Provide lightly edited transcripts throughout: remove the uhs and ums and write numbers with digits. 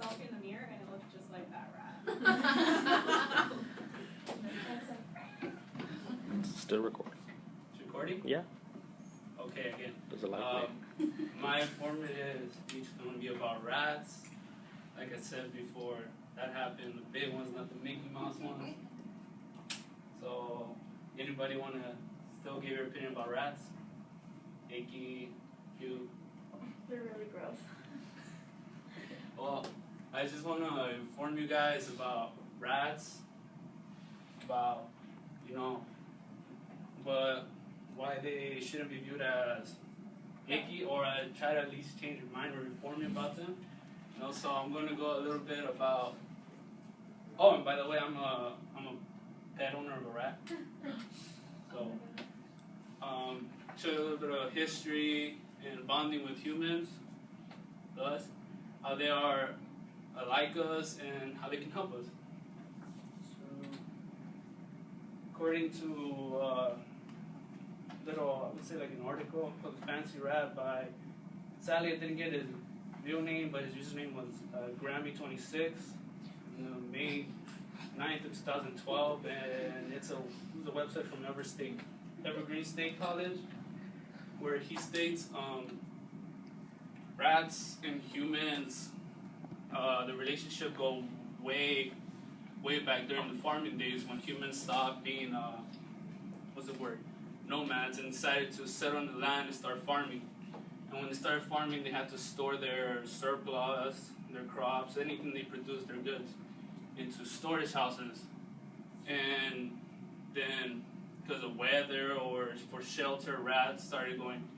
myself in the mirror and it looked just like that rat. Still recording. It's recording? Yeah. Okay, again. There's a light my informative speech is going to be about rats. Like I said before, that happened. The big ones, not the Mickey Mouse ones. So, anybody want to still give your opinion about rats? Icky, cute? They're really gross. Well, I just want to inform you guys about rats, about, why they shouldn't be viewed as icky, or I try to at least change your mind or inform you about them. And also, I'm going to go a little bit about. Oh, and by the way, I'm a pet owner of a rat. So, show you a little bit of history and bonding with humans, us, how they are like us, and how they can help us. So, according to I would say like an article called The Fancy Rat by, sadly I didn't get his real name, but his username was Grammy26, May 9th of 2012, and it was a website from Evergreen State College, where he states rats and humans, the relationship go way back during the farming days when humans stopped being, nomads, and decided to settle on the land and start farming. And when they started farming, they had to store their surplus, their crops, anything they produced, their goods, into storage houses. And then, because of weather or for shelter, rats started going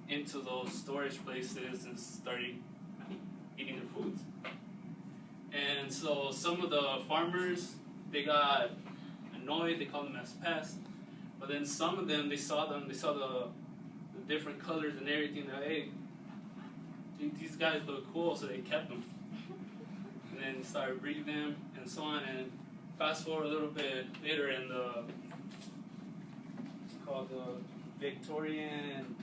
into those storage places and started eating their foods. And so some of the farmers, they got annoyed, they called them as pests. But then some of them, they saw the different colors and everything. They're like, hey, these guys look cool, so they kept them. And then started breeding them and so on. And fast forward a little bit later in it's called the Victorian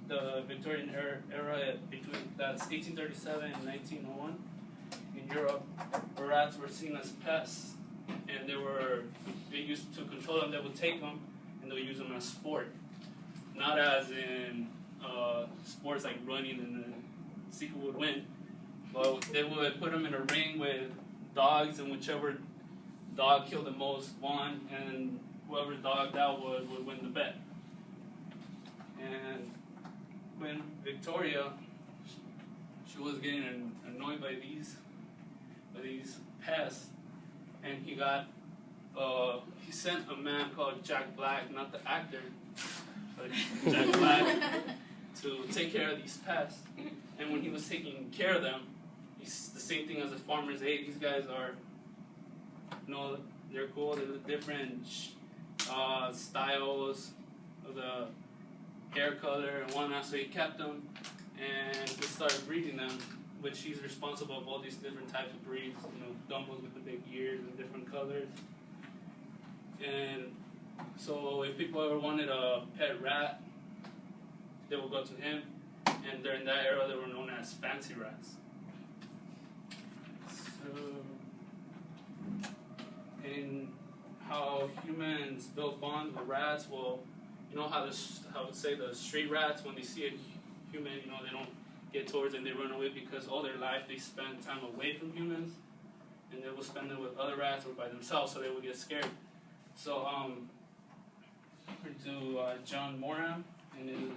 era, between that's 1837 and 1901 in Europe, where rats were seen as pests, and they used to control them. They would take them and they'll use them as sport, not as in sports like running and then see who would win. But they would put them in a ring with dogs, and whichever dog killed the most won, and whoever dog that would win the bet. And when Victoria, she was getting annoyed by these pests, and he sent a man called Jack Black, not the actor, but Jack Black, to take care of these pests. And when he was taking care of them, he's the same thing as the farmers. Hey, these guys are, they're cool. They're different styles of the hair color and whatnot. So he kept them, and he started breeding them, which he's responsible for all these different types of breeds. Dumbos with the big ears and different colors. And so if people ever wanted a pet rat, they would go to him. And during that era, they were known as fancy rats. So, in how humans build bonds with rats, well, how I would say the street rats, when they see a human, they don't get towards it and they run away, because all their life they spend time away from humans, and they will spend it with other rats or by themselves, so they will get scared. So, to John Moran, in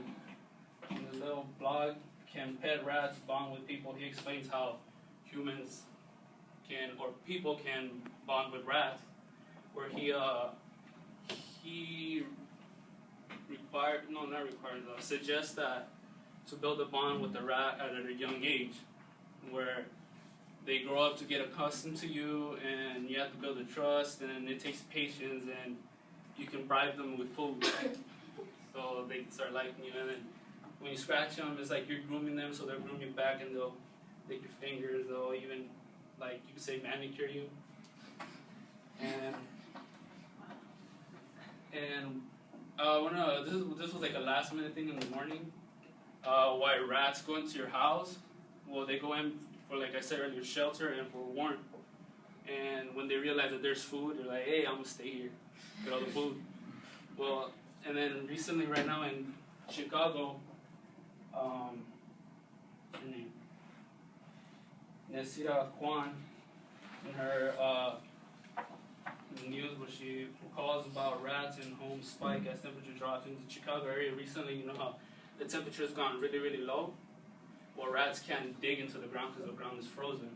the little blog, Can Pet Rats Bond with People? He explains how humans people can bond with rats, where he suggests that to build a bond with the rat at a young age, where they grow up to get accustomed to you, and you have to build a trust, and it takes patience, and you can bribe them with food, so they can start liking you. And then when you scratch them, it's like you're grooming them, so they'll groom you back, and they'll lick your fingers, they'll even, like you could say, manicure you. And this was like a last minute thing in the morning. Why rats go into your house well, they go in for, like I said earlier, shelter and for warmth. And when they realize that there's food, they're like, hey, I'm gonna stay here, get all the food. Well, and then recently, right now in Chicago, what's her name? Nesira Kwan, in her news where she calls about rats and home spike as temperature drops in the Chicago area recently. You know how the temperature has gone really, really low? Well, rats can't dig into the ground because the ground is frozen.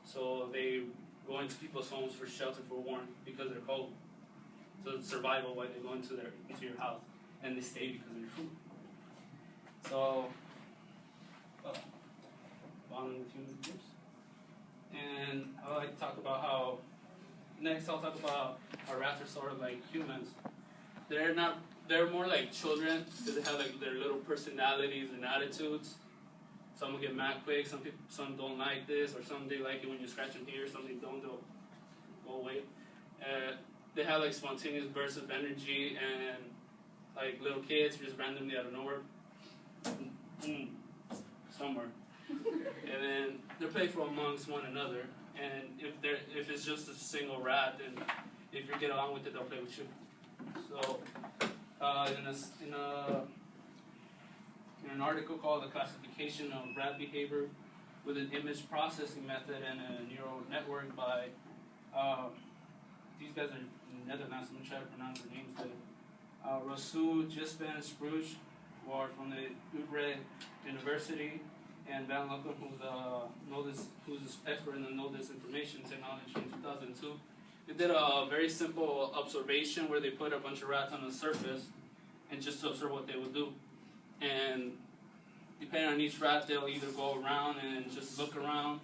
So they go into people's homes for shelter, for warmth, because they're cold. So it's survival why they go into your house, and they stay because of your food. So, bonding with human groups. And I like to talk about how, next I'll talk about how rats are sort of like humans. They're more like children, because they have like their little personalities and attitudes. Some will get mad quick, some don't like this, or some they like it when you scratch them here, some they don't, they'll go away. They have like spontaneous bursts of energy, and like little kids just randomly out of nowhere, somewhere. And then they're playful amongst one another, and if it's just a single rat, then if you get along with it, they'll play with you. So in an article called The Classification of Rat Behavior with an Image Processing Method and a Neural Network by, these guys are in Netherlands, I'm going to try to pronounce their names better. Rasul Gisben Spruge, who are from the Utrecht University, and Van Lucken, who's an expert in the Know This Information Technology in 2002. They did a very simple observation where they put a bunch of rats on the surface and just to observe what they would do. And depending on each rat, they'll either go around and just look around.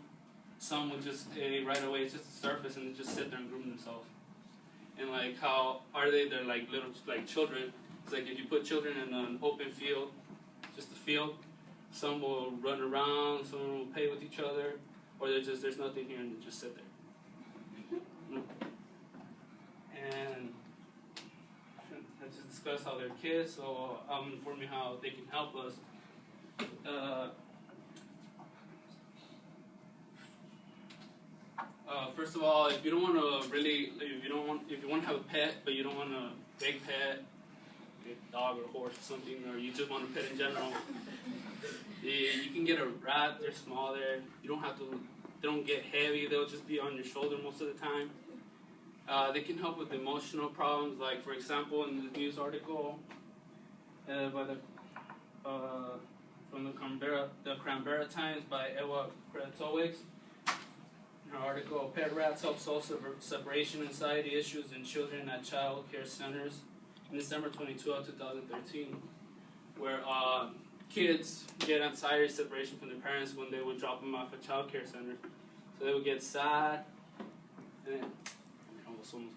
Some will just stay right away, it's just the surface, and they just sit there and groom themselves. And like, how are they? They're like little, like children. It's like if you put children in an open field, just a field, some will run around, some will play with each other, or there's nothing here and they just sit there. And let's just discuss how they're kids, so I'm informing how they can help us. First of all, if you don't want to if you want to have a pet, but you don't want a big pet, a dog or a horse or something, or you just want a pet in general, you can get a rat. They're small. You don't have to. They don't get heavy. They'll just be on your shoulder most of the time. They can help with emotional problems, like for example, in the news article from the Canberra Times by Ewa Kretowicz. In her article, pet rats help solve separation anxiety issues in children at child care centers in December 2012, 2013, where kids get anxiety separation from their parents when they would drop them off at child care centers. So they would get sad, and then, almost done.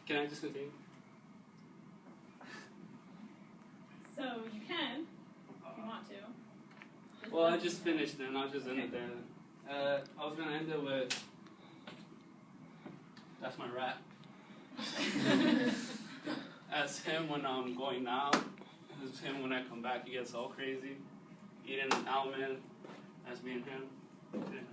Can I just continue? So you can, if you want to. Well, I just finished then. I'll just end it there. I was going to end it with, that's my rat. That's him when I'm going out. That's him when I come back. He gets all crazy. Eating an almond. That's me and him. That's it.